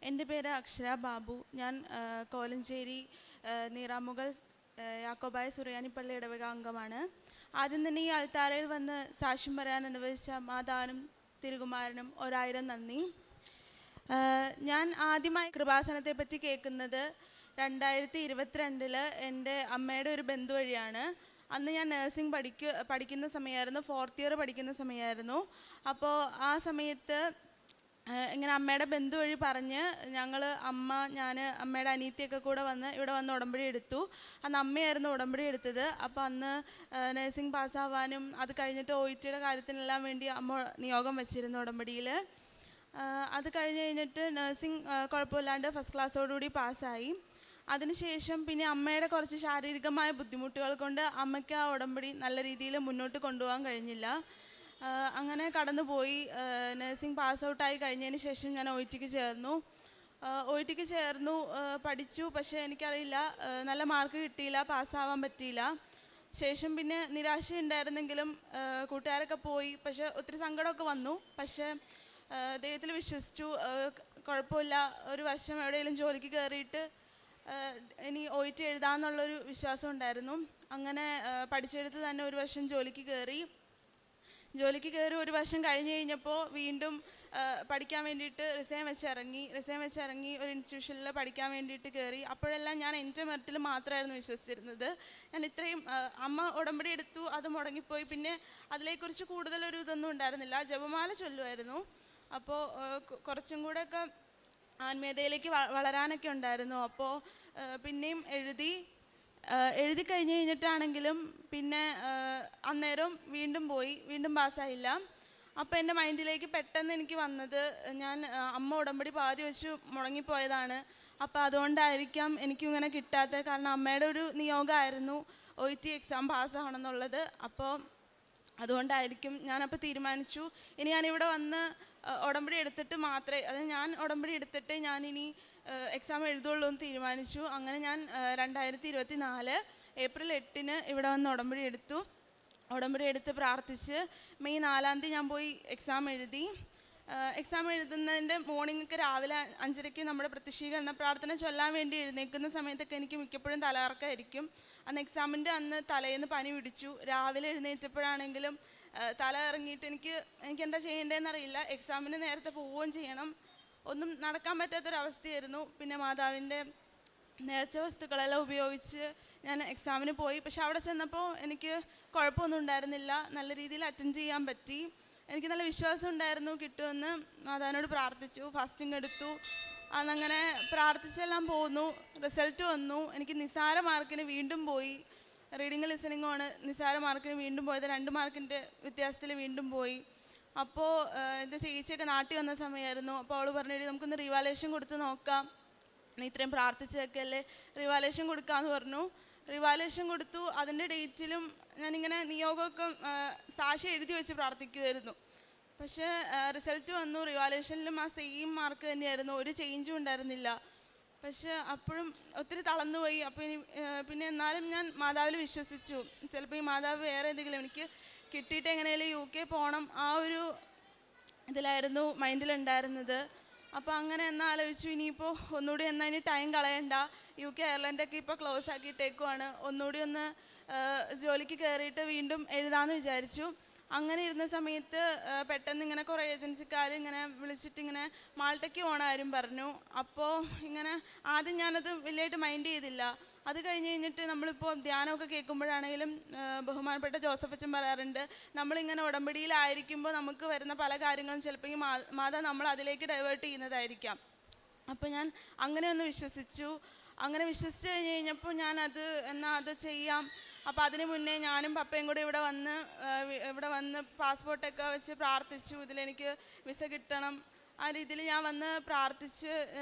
എൻ്റെ പേര് അക്ഷര ബാബു. ഞാൻ കോലഞ്ചേരി നീറാമുകൾ യാക്കോബായ സുറിയാനി പള്ളി ഇടവക അംഗമാണ്. ആദ്യം തന്നെ ഈ അൾത്താരയിൽ വന്ന് സാക്ഷ്യം പറയാൻ അനുവദിച്ച മാതാവിനും തിരുകുമാരനും 1000 നന്ദി. ഞാൻ ആദ്യമായി കൃപാസനത്തെ പറ്റി കേൾക്കുന്നത് 2022 എൻ്റെ അമ്മയുടെ ഒരു ബന്ധു വഴിയാണ്. അന്ന് ഞാൻ നഴ്സിംഗ് പഠിക്കുന്ന സമയമായിരുന്നു, 4th ഇയർ പഠിക്കുന്ന സമയമായിരുന്നു. അപ്പോൾ ആ സമയത്ത് ഇങ്ങനെ അമ്മയുടെ ബന്ധു വഴി പറഞ്ഞ് ഞാൻ അമ്മയുടെ അനിയത്തിയൊക്കെ കൂടെ ഇവിടെ വന്ന് ഉടമ്പടി എടുത്തു. അന്ന് അമ്മയായിരുന്നു ഉടമ്പടി എടുത്തത്. അപ്പോൾ അന്ന് നഴ്സിംഗ് പാസ്സാവാനും അത് കഴിഞ്ഞിട്ട് OET കാര്യത്തിനെല്ലാം വേണ്ടി അമ്മ നിയോഗം വെച്ചിരുന്നു ഉടമ്പടിയിൽ. അത് കഴിഞ്ഞിട്ട് നഴ്സിംഗ് കുഴപ്പമില്ലാണ്ട് ഫസ്റ്റ് ക്ലാസ്സോടുകൂടി പാസ്സായി. അതിനുശേഷം പിന്നെ അമ്മയുടെ കുറച്ച് ശാരീരികമായ ബുദ്ധിമുട്ടുകൾ കൊണ്ട് അമ്മയ്ക്ക് ആ ഉടമ്പടി നല്ല രീതിയിൽ മുന്നോട്ട് കൊണ്ടുപോകാൻ കഴിഞ്ഞില്ല. അങ്ങനെ കടന്നുപോയി. നഴ്സിംഗ് പാസ് ഔട്ടായി കഴിഞ്ഞതിന് ശേഷം ഞാൻ OET ചേർന്നു, പഠിച്ചു. പക്ഷേ എനിക്കറിയില്ല, നല്ല മാർക്ക് കിട്ടിയില്ല, പാസ്സാവാൻ പറ്റിയില്ല. ശേഷം പിന്നെ നിരാശയുണ്ടായിരുന്നെങ്കിലും കൂട്ടുകാരൊക്കെ പോയി. പക്ഷേ ഒത്തിരി സങ്കടമൊക്കെ വന്നു. പക്ഷേ ദൈവത്തിൽ വിശ്വസിച്ചു. കുഴപ്പമില്ല, ഒരു വർഷം എവിടെയെങ്കിലും ജോലിക്ക് കയറിയിട്ട് ഇനി OET എഴുതാമെന്നുള്ളൊരു വിശ്വാസം ഉണ്ടായിരുന്നു. അങ്ങനെ പഠിച്ചെടുത്ത് തന്നെ ഒരു വർഷം ജോലിക്ക് കയറി. ഒരു വർഷം കഴിഞ്ഞപ്പോൾ വീണ്ടും പഠിക്കാൻ വേണ്ടിയിട്ട് റിസൈൻ വെച്ചിറങ്ങി ഒരു ഇൻസ്റ്റിറ്റ്യൂഷനിൽ പഠിക്കാൻ വേണ്ടിയിട്ട് കയറി. അപ്പോഴെല്ലാം ഞാൻ എൻ്റെ മെറിറ്റിൽ മാത്രമായിരുന്നു വിശ്വസിച്ചിരുന്നത്. ഞാൻ ഇത്രയും അമ്മ ഉടമ്പടി എടുത്തു, അത് മുടങ്ങിപ്പോയി. പിന്നെ അതിലേക്കുറിച്ച് കൂടുതലൊരു ഇതൊന്നും ഉണ്ടായിരുന്നില്ല. ജപമാല ചൊല്ലുമായിരുന്നു. അപ്പോൾ കുറച്ചും കൂടെയൊക്കെ ആത്മീയതയിലേക്ക് വളരാനൊക്കെ ഉണ്ടായിരുന്നു. അപ്പോൾ പിന്നെയും എഴുതി കഴിഞ്ഞിട്ടാണെങ്കിലും പിന്നെ അന്നേരം വീണ്ടും പാസ്സായില്ല. അപ്പോൾ എൻ്റെ മൈൻഡിലേക്ക് പെട്ടെന്ന് എനിക്ക് വന്നത്, അമ്മ ഉടമ്പടി പാതി വെച്ച് മുടങ്ങിപ്പോയതാണ്. അപ്പോൾ അതുകൊണ്ടായിരിക്കാം എനിക്കിങ്ങനെ കിട്ടാത്തത്. കാരണം അമ്മയുടെ ഒരു നിയോഗമായിരുന്നു OET എക്സാം പാസ്സാവണമെന്നുള്ളത്. അപ്പോൾ അതുകൊണ്ടായിരിക്കും. ഞാനപ്പോൾ തീരുമാനിച്ചു, ഇനി ഞാനിവിടെ വന്ന് ഉടമ്പടി എടുത്തിട്ട് ഞാൻ ഉടമ്പടി എടുത്തിട്ട് ഞാനിനി എക്സാം എഴുതുള്ളൂ എന്ന് തീരുമാനിച്ചു. അങ്ങനെ ഞാൻ 2024 ഏപ്രിൽ 8 ഇവിടെ വന്ന് ഉടമ്പടി എടുത്ത് പ്രാർത്ഥിച്ച് മെയ് 4-ാം തീയതി ഞാൻ പോയി എക്സാം എഴുതി. എക്സാം എഴുതുന്നതിൻ്റെ മോർണിംഗ് രാവിലെ 5:30 നമ്മുടെ പ്രത്യക്ഷീകരണ പ്രാർത്ഥന ചൊല്ലാൻ വേണ്ടി എഴുന്നേൽക്കുന്ന സമയത്തൊക്കെ എനിക്ക് മിക്കപ്പോഴും തലകറക്കമായിരിക്കും. അന്ന് എക്സാമിൻ്റെ തലേന്ന് പനി പിടിച്ചു. രാവിലെ എഴുന്നേറ്റപ്പോഴാണെങ്കിലും തല ഇറങ്ങിയിട്ട് എനിക്ക് എന്താ ചെയ്യേണ്ടതെന്നറിയില്ല. എക്സാമിന് നേരത്തെ പോവുകയും ചെയ്യണം, ഒന്നും നടക്കാൻ പറ്റാത്തൊരവസ്ഥയായിരുന്നു. പിന്നെ മാതാവിൻ്റെ നേർച്ച വസ്തുക്കളെല്ലാം ഉപയോഗിച്ച് ഞാൻ എക്സാമിന് പോയി. പക്ഷെ അവിടെ ചെന്നപ്പോൾ എനിക്ക് കുഴപ്പമൊന്നും ഉണ്ടായിരുന്നില്ല, നല്ല രീതിയിൽ അറ്റൻഡ് ചെയ്യാൻ പറ്റി. എനിക്ക് നല്ല വിശ്വാസം ഉണ്ടായിരുന്നു കിട്ടുമെന്ന്. മാതാവിനോട് പ്രാർത്ഥിച്ചു, ഫാസ്റ്റിംഗ് എടുത്തു. അന്നങ്ങനെ പ്രാർത്ഥിച്ചെല്ലാം പോന്നു. റിസൾട്ട് വന്നു. എനിക്ക് നിസ്സാര മാർക്കിന് വീണ്ടും പോയി. റീഡിങ് ലിസണിങ്ങുമാണ് നിസ്സാര മാർക്കിന് വീണ്ടും പോയത്. 2 മാർക്കിൻ്റെ വ്യത്യാസത്തിൽ വീണ്ടും പോയി. അപ്പോൾ എൻ്റെ ചേച്ചിയൊക്കെ നാട്ടിൽ വന്ന സമയമായിരുന്നു. അപ്പോൾ അവൾ പറഞ്ഞു, നമുക്കൊന്ന് റിവാലേഷൻ കൊടുത്ത് നോക്കാം, നീ ഇത്രയും പ്രാർത്ഥിച്ചതൊക്കെ അല്ലേ, റിവാലേഷൻ കൊടുക്കാമെന്ന് പറഞ്ഞു. റിവാലേഷൻ കൊടുത്തു. അതിൻ്റെ ഡേറ്റിലും ഞാനിങ്ങനെ നിയോഗമൊക്കെ സാക്ഷി എഴുതി വെച്ച് പ്രാർത്ഥിക്കുമായിരുന്നു. പക്ഷേ റിസൾട്ട് വന്നു. റിവാലേഷനിലും ആ സെയിം മാർക്ക് തന്നെയായിരുന്നു, ഒരു ചേഞ്ചും ഉണ്ടായിരുന്നില്ല. പക്ഷേ അപ്പോഴും ഒത്തിരി തളർന്നുപോയി. അപ്പോൾ പിന്നെ എന്നാലും ഞാൻ മാതാവിൽ വിശ്വസിച്ചു. ചിലപ്പോൾ ഈ മാതാവ് വേറെ എന്തെങ്കിലും എനിക്ക് കിട്ടിയിട്ട് എങ്ങനെയാലും UK പോകണം, ആ ഒരു ഇതിലായിരുന്നു മൈൻഡിലുണ്ടായിരുന്നത്. അപ്പോൾ അങ്ങനെ ആലോചിച്ചു, ഇനിയിപ്പോൾ ഒന്നുകൂടി ഇനി ടൈം കളയണ്ട, UK അയർലൻഡൊക്കെ ഇപ്പോൾ ക്ലോസ് ആക്കിയിട്ടേക്കുവാണ്, ഒന്നുകൂടി ഒന്ന് ജോലിക്ക് കയറിയിട്ട് വീണ്ടും എഴുതാമെന്ന് വിചാരിച്ചു. അങ്ങനെ ഇരുന്ന സമയത്ത് പെട്ടെന്ന് ഇങ്ങനെ കുറേ ഏജൻസിക്കാർ ഇങ്ങനെ വിളിച്ചിട്ട് ഇങ്ങനെ മാൾട്ടയ്ക്ക് പോകണ കാര്യം പറഞ്ഞു. അപ്പോൾ ഇങ്ങനെ ആദ്യം ഞാനത് വലിയതായിട്ട് മൈൻഡ് ചെയ്തില്ല. അത് കഴിഞ്ഞിട്ട് നമ്മളിപ്പോൾ ധ്യാനമൊക്കെ കേൾക്കുമ്പോഴാണെങ്കിലും ബഹുമാനപ്പെട്ട ജോസഫ് അച്ഛൻ പറയാറുണ്ട്, നമ്മളിങ്ങനെ ഉടമ്പടിയിലായിരിക്കുമ്പോൾ നമുക്ക് വരുന്ന പല കാര്യങ്ങളും ചിലപ്പോൾ ഈ മാതാ നമ്മൾ അതിലേക്ക് ഡൈവേർട്ട് ചെയ്യുന്നതായിരിക്കാം. അപ്പോൾ ഞാൻ അങ്ങനെ ഒന്ന് വിശ്വസിച്ചു. അങ്ങനെ വിശ്വസിച്ച് കഴിഞ്ഞപ്പോൾ എന്നാൽ അത് ചെയ്യാം. അപ്പോൾ അതിന് മുന്നേ ഞാനും പപ്പയും കൂടെ ഇവിടെ വന്ന് പാസ്പോർട്ടൊക്കെ വെച്ച് പ്രാർത്ഥിച്ചു, ഇതിലെനിക്ക് വിസ കിട്ടണം. ആ രീതിയിൽ ഞാൻ വന്ന് പ്രാർത്ഥിച്ച്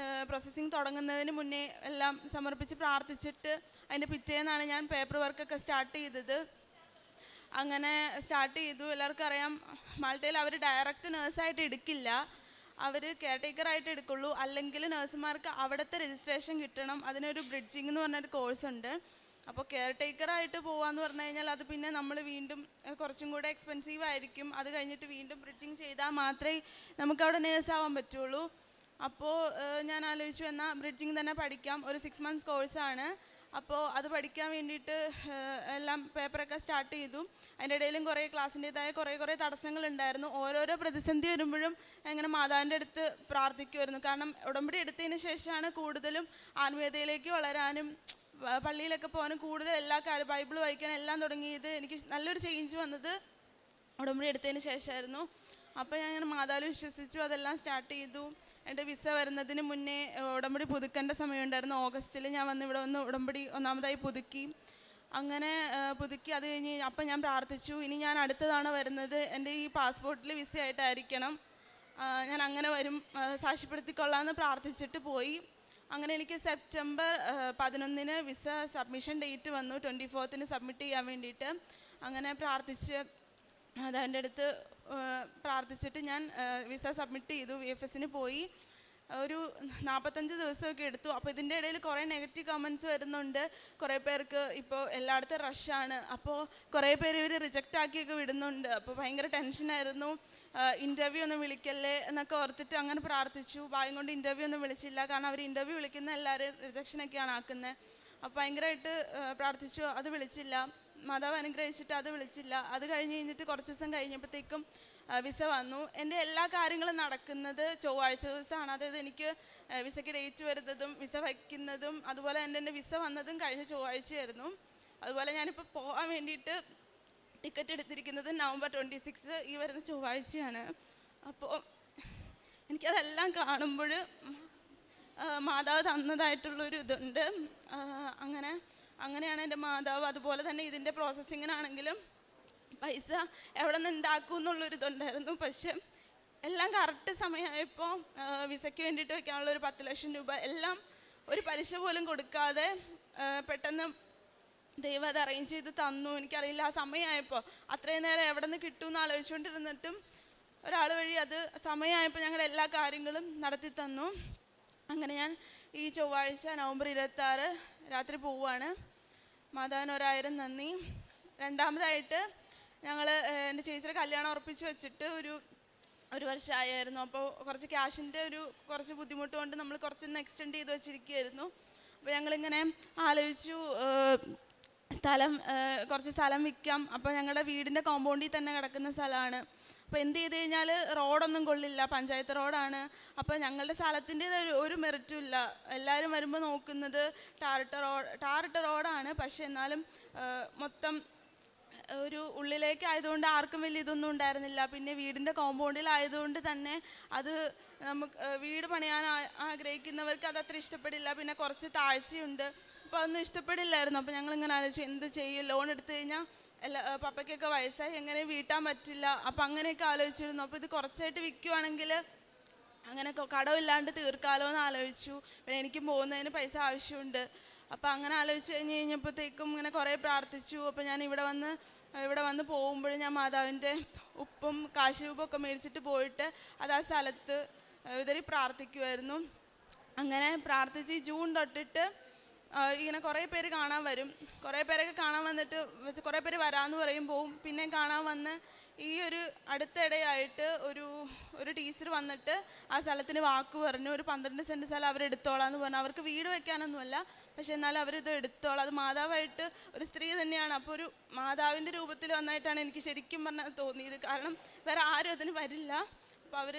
പ്രോസസ്സിങ് തുടങ്ങുന്നതിന് മുന്നേ എല്ലാം സമർപ്പിച്ച് പ്രാർത്ഥിച്ചിട്ട് അതിൻ്റെ പിറ്റേന്നാണ് ഞാൻ പേപ്പർ വർക്കൊക്കെ സ്റ്റാർട്ട് ചെയ്തത്. അങ്ങനെ സ്റ്റാർട്ട് ചെയ്തു. എല്ലാവർക്കും അറിയാം, മാൾട്ടയിൽ അവർ ഡയറക്റ്റ് നേഴ്സായിട്ട് എടുക്കില്ല, അവർ കെയർ ടേക്കറായിട്ട് എടുക്കുള്ളൂ. അല്ലെങ്കിൽ നഴ്സുമാർക്ക് അവിടുത്തെ രജിസ്ട്രേഷൻ കിട്ടണം. അതിനൊരു ബ്രിഡ്ജിങ് എന്ന് പറഞ്ഞൊരു കോഴ്സുണ്ട്. അപ്പോൾ കെയർ ടേക്കറായിട്ട് പോകാമെന്ന് പറഞ്ഞു കഴിഞ്ഞാൽ അത് പിന്നെ നമ്മൾ വീണ്ടും കുറച്ചും കൂടെ എക്സ്പെൻസീവ് ആയിരിക്കും. അത് കഴിഞ്ഞിട്ട് വീണ്ടും ബ്രിഡ്ജിങ് ചെയ്താൽ മാത്രമേ നമുക്കവിടെ നേഴ്സാവാൻ പറ്റുള്ളൂ. അപ്പോൾ ഞാൻ ആലോചിച്ചു എന്നാൽ ബ്രിഡ്ജിങ് തന്നെ പഠിക്കാം, ഒരു 6 months കോഴ്സാണ്. അപ്പോൾ അത് പഠിക്കാൻ വേണ്ടിയിട്ട് എല്ലാം പേപ്പറൊക്കെ സ്റ്റാർട്ട് ചെയ്തു. അതിൻ്റെ ഇടയിലും കുറേ ക്ലാസ്സിൻ്റേതായ കുറേ തടസ്സങ്ങളുണ്ടായിരുന്നു. ഓരോരോ പ്രതിസന്ധി വരുമ്പോഴും ഇങ്ങനെ മാതാവിൻ്റെ അടുത്ത് പ്രാർത്ഥിക്കുമായിരുന്നു. കാരണം ഉടമ്പടി എടുത്തതിന് ശേഷമാണ് കൂടുതലും ആത്മീയതയിലേക്ക് വളരാനും പള്ളിയിലൊക്കെ പോകാനും കൂടുതൽ എല്ലാ കാര്യം ബൈബിൾ വായിക്കാനും എല്ലാം തുടങ്ങിയത്. എനിക്ക് നല്ലൊരു ചേഞ്ച് വന്നത് ഉടമ്പടി എടുത്തതിന് ശേഷമായിരുന്നു. അപ്പോൾ ഞാൻ ഇങ്ങനെ മാതാവിൽ വിശ്വസിച്ചു, അതെല്ലാം സ്റ്റാർട്ട് ചെയ്തു. എൻ്റെ വിസ വരുന്നതിന് മുന്നേ ഉടമ്പടി പുതുക്കേണ്ട സമയമുണ്ടായിരുന്നു. ഓഗസ്റ്റിൽ ഞാൻ ഇവിടെ വന്ന് ഉടമ്പടി ഒന്നാമതായി പുതുക്കി. അങ്ങനെ പുതുക്കി അത് കഴിഞ്ഞ് അപ്പം ഞാൻ പ്രാർത്ഥിച്ചു, ഇനി ഞാൻ അടുത്തതാണ് വരുന്നത്, എൻ്റെ ഈ പാസ്പോർട്ടിൽ വിസ ആയിട്ടായിരിക്കണം, ഞാൻ അങ്ങനെ വരും, സാക്ഷ്യപ്പെടുത്തിക്കൊള്ളാമെന്ന് പ്രാർത്ഥിച്ചിട്ട് പോയി. അങ്ങനെ എനിക്ക് സെപ്റ്റംബർ 11 വിസ സബ്മിഷൻ ഡേറ്റ് വന്നു. 24 സബ്മിറ്റ് ചെയ്യാൻ വേണ്ടിയിട്ട്. അങ്ങനെ പ്രാർത്ഥിച്ച് അതതിൻ്റെ അടുത്ത് പ്രാർത്ഥിച്ചിട്ട് ഞാൻ വിസ സബ്മിറ്റ് ചെയ്തു. VFS പോയി. ഒരു 45 ദിവസമൊക്കെ എടുത്തു. അപ്പോൾ ഇതിൻ്റെ ഇടയിൽ കുറേ നെഗറ്റീവ് കമൻറ്റ്സ് വരുന്നുണ്ട്. കുറേ പേർക്ക് ഇപ്പോൾ എല്ലായിടത്തും റഷാണ്, അപ്പോൾ കുറേ പേര് ഇവർ റിജക്റ്റ് ആക്കിയൊക്കെ വിടുന്നുണ്ട്. അപ്പോൾ ഭയങ്കര ടെൻഷനായിരുന്നു. ഇൻ്റർവ്യൂ ഒന്നും വിളിക്കല്ലേ എന്നൊക്കെ ഓർത്തിട്ട് അങ്ങനെ പ്രാർത്ഥിച്ചു. ഭാഗ്യം കൊണ്ട് ഇൻ്റർവ്യൂ ഒന്നും വിളിച്ചില്ല. കാരണം അവർ ഇൻ്റർവ്യൂ വിളിക്കുന്ന എല്ലാവരും റിജക്ഷനൊക്കെയാണ് ആക്കുന്നത്. അപ്പോൾ ഭയങ്കരമായിട്ട് പ്രാർത്ഥിച്ചു, അത് വിളിച്ചില്ല. മാതാവ് അനുഗ്രഹിച്ചിട്ട് അത് വിളിച്ചില്ല. അത് കഴിഞ്ഞിട്ട് കുറച്ച് ദിവസം കഴിഞ്ഞപ്പോഴത്തേക്കും വിസ വന്നു. എൻ്റെ എല്ലാ കാര്യങ്ങളും നടക്കുന്നത് ചൊവ്വാഴ്ച ദിവസമാണ്. അതായത് എനിക്ക് വിസയ്ക്ക് ഡേറ്റ് വരുന്നതും വിസ വയ്ക്കുന്നതും അതുപോലെ തന്നെ എൻ്റെ വിസ വന്നതും കഴിഞ്ഞ ചൊവ്വാഴ്ചയായിരുന്നു. അതുപോലെ ഞാനിപ്പോൾ പോകാൻ വേണ്ടിയിട്ട് ടിക്കറ്റ് എടുത്തിരിക്കുന്നത് നവംബർ 26 ഈ വരുന്ന ചൊവ്വാഴ്ചയാണ്. അപ്പോൾ എനിക്കതെല്ലാം കാണുമ്പോൾ മാതാവ് തന്നതായിട്ടുള്ളൊരു ഇതുണ്ട്. അങ്ങനെയാണ് എൻ്റെ മാതാവ്. അതുപോലെ തന്നെ ഇതിൻ്റെ പ്രോസസ്സിങ്ങിനാണെങ്കിലും പൈസ എവിടെ നിന്ന് ഉണ്ടാക്കും എന്നുള്ളൊരിതുണ്ടായിരുന്നു. പക്ഷെ എല്ലാം കറക്റ്റ് സമയമായപ്പോൾ വിസയ്ക്ക് വേണ്ടിയിട്ട് വയ്ക്കാനുള്ള ഒരു 10 ലക്ഷം രൂപ എല്ലാം ഒരു പലിശ പോലും കൊടുക്കാതെ പെട്ടെന്ന് ദൈവം അത് അറേഞ്ച് ചെയ്ത് തന്നു. എനിക്കറിയില്ല, ആ സമയമായപ്പോൾ അത്രയും നേരം എവിടെ നിന്ന് കിട്ടുമെന്ന് ആലോചിച്ചുകൊണ്ടിരുന്നിട്ടും ഒരാൾ വഴി അത് സമയമായപ്പോൾ ഞങ്ങളുടെ എല്ലാ കാര്യങ്ങളും നടത്തി തന്നു. അങ്ങനെ ഞാൻ ഈ ചൊവ്വാഴ്ച നവംബർ 26 രാത്രി പോവുകയാണ്. മാതാവിന് 1000 നന്ദി. രണ്ടാമതായിട്ട് ഞങ്ങൾ എൻ്റെ ചേച്ചിയുടെ കല്യാണം ഉറപ്പിച്ച് വെച്ചിട്ട് ഒരു വർഷമായിരുന്നു. അപ്പോൾ കുറച്ച് ക്യാഷിൻ്റെ കുറച്ച് ബുദ്ധിമുട്ട് കൊണ്ട് നമ്മൾ കുറച്ചൊന്ന് എക്സ്റ്റെൻഡ് ചെയ്ത് വെച്ചിരിക്കുകയായിരുന്നു. അപ്പോൾ ഞങ്ങളിങ്ങനെ ആലോചിച്ചു കുറച്ച് സ്ഥലം വിൽക്കാം. അപ്പോൾ ഞങ്ങളുടെ വീടിൻ്റെ കോമ്പൗണ്ടിൽ തന്നെ കിടക്കുന്ന സ്ഥലമാണ്. അപ്പോൾ എന്ത് ചെയ്ത് കഴിഞ്ഞാൽ റോഡൊന്നും കൊള്ളില്ല, പഞ്ചായത്ത് റോഡാണ്. അപ്പോൾ ഞങ്ങളുടെ സ്ഥലത്തിൻ്റെ ഒരു മെറിറ്റും ഇല്ല. എല്ലാവരും വരുമ്പോൾ നോക്കുന്നത് ടാറിട്ട റോഡാണ്. പക്ഷെ എന്നാലും മൊത്തം ഒരു ഉള്ളിലേക്ക് ആയതുകൊണ്ട് ആർക്കും വലിയ ഇതൊന്നും ഉണ്ടായിരുന്നില്ല. പിന്നെ വീടിൻ്റെ കോമ്പൗണ്ടിലായതുകൊണ്ട് തന്നെ അത് നമുക്ക് വീട് പണിയാൻ ആഗ്രഹിക്കുന്നവർക്ക് അതത്ര ഇഷ്ടപ്പെടില്ല. പിന്നെ കുറച്ച് താഴ്ചയുണ്ട്, അപ്പോൾ അതൊന്നും ഇഷ്ടപ്പെടില്ലായിരുന്നു. അപ്പോൾ ഞങ്ങളിങ്ങനെ ആലോചിച്ചു എന്ത് ചെയ്യും, ലോൺ എടുത്തു കഴിഞ്ഞാൽ പപ്പയ്ക്കൊക്കെ വയസ്സായി എങ്ങനെ വീട്ടാൻ പറ്റില്ല. അപ്പം അങ്ങനെയൊക്കെ ആലോചിച്ചിരുന്നു. അപ്പോൾ ഇത് കുറച്ചായിട്ട് വിൽക്കുവാണെങ്കിൽ അങ്ങനെ കടമില്ലാണ്ട് തീർക്കാമല്ലോ എന്ന് ആലോചിച്ചു. പിന്നെ എനിക്ക് പോകുന്നതിന് പൈസ ആവശ്യമുണ്ട്. അപ്പോൾ അങ്ങനെ ആലോചിച്ച് കഴിഞ്ഞപ്പോഴത്തേക്കും ഇങ്ങനെ കുറേ പ്രാർത്ഥിച്ചു. അപ്പോൾ ഞാൻ ഇവിടെ വന്ന് പോകുമ്പോൾ ഞാൻ മാതാവിൻ്റെ ഉപ്പും കാശുരൂപമൊക്കെ മേടിച്ചിട്ട് പോയിട്ട് അത് ആ സ്ഥലത്ത് വിതറി പ്രാർത്ഥിക്കുമായിരുന്നു. അങ്ങനെ പ്രാർത്ഥിച്ച് ജൂൺ തൊട്ടിട്ട് ഇങ്ങനെ കുറേ പേര് കാണാൻ വരും. കുറേ പേരൊക്കെ കാണാൻ വന്നിട്ട് കുറേ പേര് വരാമെന്ന് പറയും, പോവും. പിന്നെ കാണാൻ വന്ന് ഈ അടുത്തിടെയായിട്ട് ഒരു ടീച്ചർ വന്നിട്ട് ആ സ്ഥലത്തിന് വാക്ക് പറഞ്ഞു. ഒരു 12 സെൻറ്റ് സ്ഥലം അവരെടുത്തോളാന്ന് പറഞ്ഞു. അവർക്ക് വീട് വെക്കാനൊന്നുമല്ല, പക്ഷെ എന്നാലും അവരിത് എടുത്തോളാം. അത് മാതാവായിട്ട് ഒരു സ്ത്രീ തന്നെയാണ്. അപ്പോൾ ഒരു മാതാവിൻ്റെ രൂപത്തിൽ വന്നായിട്ടാണ് എനിക്ക് ശരിക്കും പറഞ്ഞാൽ തോന്നിയത്. കാരണം വേറെ ആരും അതിന് വരില്ല. അപ്പോൾ അവർ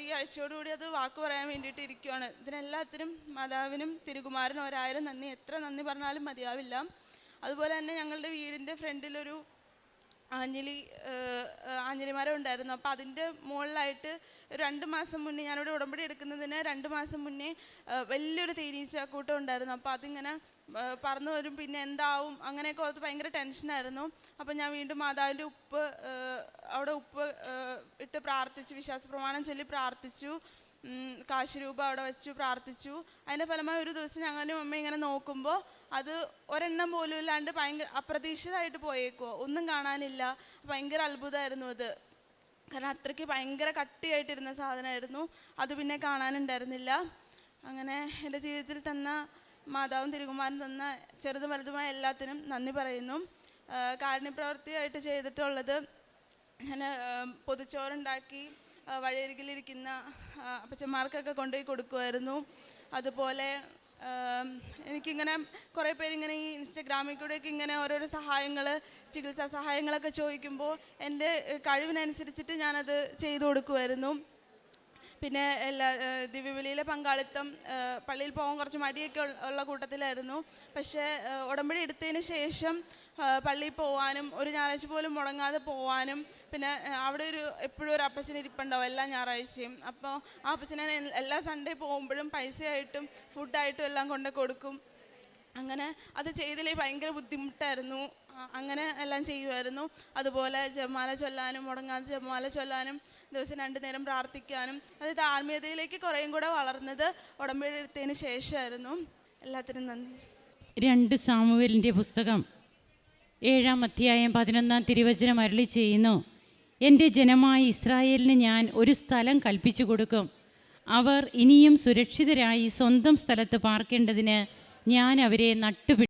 ഈ ആഴ്ചയോടുകൂടി അത് വാക്ക് പറയാൻ വേണ്ടിയിട്ട് ഇരിക്കുകയാണ്. ഇതിനെല്ലാത്തിനും മാതാവിനും തിരുകുമാരനും 1000 നന്ദി. എത്ര നന്ദി പറഞ്ഞാലും മതിയാവില്ല. അതുപോലെ തന്നെ ഞങ്ങളുടെ വീടിൻ്റെ ഫ്രണ്ടിലൊരു ആഞ്ഞിലിമരം ഉണ്ടായിരുന്നു. അപ്പോൾ അതിൻ്റെ മുകളിലായിട്ട് 2 മാസം മുന്നേ ഞാനിവിടെ ഉടമ്പടി എടുക്കുന്നതിന് 2 മാസം മുന്നേ വലിയൊരു തേനീച്ചക്കൂട്ടം ഉണ്ടായിരുന്നു. അപ്പോൾ അതിങ്ങനെ പറന്നു വരും, പിന്നെ എന്താവും അങ്ങനെയൊക്കെ ഓർത്ത് ഭയങ്കര ടെൻഷനായിരുന്നു. അപ്പോൾ ഞാൻ വീണ്ടും മാതാവിൻ്റെ അവിടെ ഉപ്പ് ഇട്ട് പ്രാർത്ഥിച്ചു, വിശ്വാസ പ്രമാണം ചൊല്ലി പ്രാർത്ഥിച്ചു, കാശുരൂപ അവിടെ വെച്ചു പ്രാർത്ഥിച്ചു. അതിൻ്റെ ഫലമായി ഒരു ദിവസം ഞങ്ങളുടെ അമ്മ ഇങ്ങനെ നോക്കുമ്പോൾ അത് ഒരെണ്ണം പോലും ഇല്ലാണ്ട് ഭയങ്കര അപ്രതീക്ഷിതമായിട്ട് പോയേക്കുമോ, ഒന്നും കാണാനില്ല. ഭയങ്കര അത്ഭുതമായിരുന്നു അത്. കാരണം അത്രയ്ക്ക് ഭയങ്കര കട്ടിയായിട്ടിരുന്ന സാധനമായിരുന്നു. അത് പിന്നെ കാണാനുണ്ടായിരുന്നില്ല. അങ്ങനെ എൻ്റെ ജീവിതത്തിൽ തന്ന മാതാവും തിരുകുമാരൻ തന്ന ചെറുതും വലുതുമായ എല്ലാത്തിനും നന്ദി പറയുന്നു. കാരുണ്യപ്രവൃത്തിയായിട്ട് ചെയ്തിട്ടുള്ളത് ഞാൻ പൊതിച്ചോറുണ്ടാക്കി വഴിയരികിലിരിക്കുന്ന അപ്പച്ചന്മാർക്കൊക്കെ കൊണ്ടുപോയി കൊടുക്കുമായിരുന്നു. അതുപോലെ എനിക്കിങ്ങനെ കുറേ പേരിങ്ങനെ ഈ ഇൻസ്റ്റഗ്രാമിൽ കൂടെയൊക്കെ ഇങ്ങനെ ഓരോരോ സഹായങ്ങൾ, ചികിത്സാ സഹായങ്ങളൊക്കെ ചോദിക്കുമ്പോൾ എൻ്റെ കഴിവിനനുസരിച്ചിട്ട് ഞാനത് ചെയ്തു കൊടുക്കുമായിരുന്നു. പിന്നെ ദിവ്യബലിയിലെ പങ്കാളിത്തം പള്ളിയിൽ പോകാൻ കുറച്ച് മടിയൊക്കെ ഉള്ള കൂട്ടത്തിലായിരുന്നു. പക്ഷേ ഉടമ്പടി എടുത്തതിന് ശേഷം പള്ളിയിൽ പോകാനും ഒരു ഞായറാഴ്ച പോലും മുടങ്ങാതെ പോകാനും, പിന്നെ അവിടെ എപ്പോഴും ഒരു അപ്പച്ചൻ ഇരിപ്പുണ്ടാവും എല്ലാ ഞായറാഴ്ചയും. അപ്പോൾ ആ അപ്പച്ചനെ എല്ലാ സൺഡേ പോകുമ്പോഴും പൈസയായിട്ടും ഫുഡായിട്ടും എല്ലാം കൊണ്ട് കൊടുക്കും. അങ്ങനെ അത് ചെയ്തില്ലെങ്കിൽ ഭയങ്കര ബുദ്ധിമുട്ടായിരുന്നു. അങ്ങനെ എല്ലാം ചെയ്യുമായിരുന്നു. അതുപോലെ ജപമാല ചൊല്ലാനും, മുടങ്ങാതെ ജപമാല ചൊല്ലാനും, ദിവസം 2 നേരം പ്രാർത്ഥിക്കാനും, അതായത് ആത്മീയതയിലേക്ക് കുറേയും കൂടെ വളർന്നത് ഉടമ്പടി എടുത്തതിന് ശേഷമായിരുന്നു. എല്ലാത്തിനും നന്ദി. 2 സാമുവേലിൻ്റെ പുസ്തകം 7-ാം അധ്യായം 11-ാം തിരുവചനം അരുളി ചെയ്യുന്നു, എൻ്റെ ജനമായ ഇസ്രായേലിന് ഞാൻ ഒരു സ്ഥലം കൽപ്പിച്ചു കൊടുക്കും. അവർ ഇനിയും സുരക്ഷിതരായി സ്വന്തം സ്ഥലത്ത് പാർക്കേണ്ടതിന് ഞാൻ അവരെ നട്ടുപിടിപ്പിക്കും.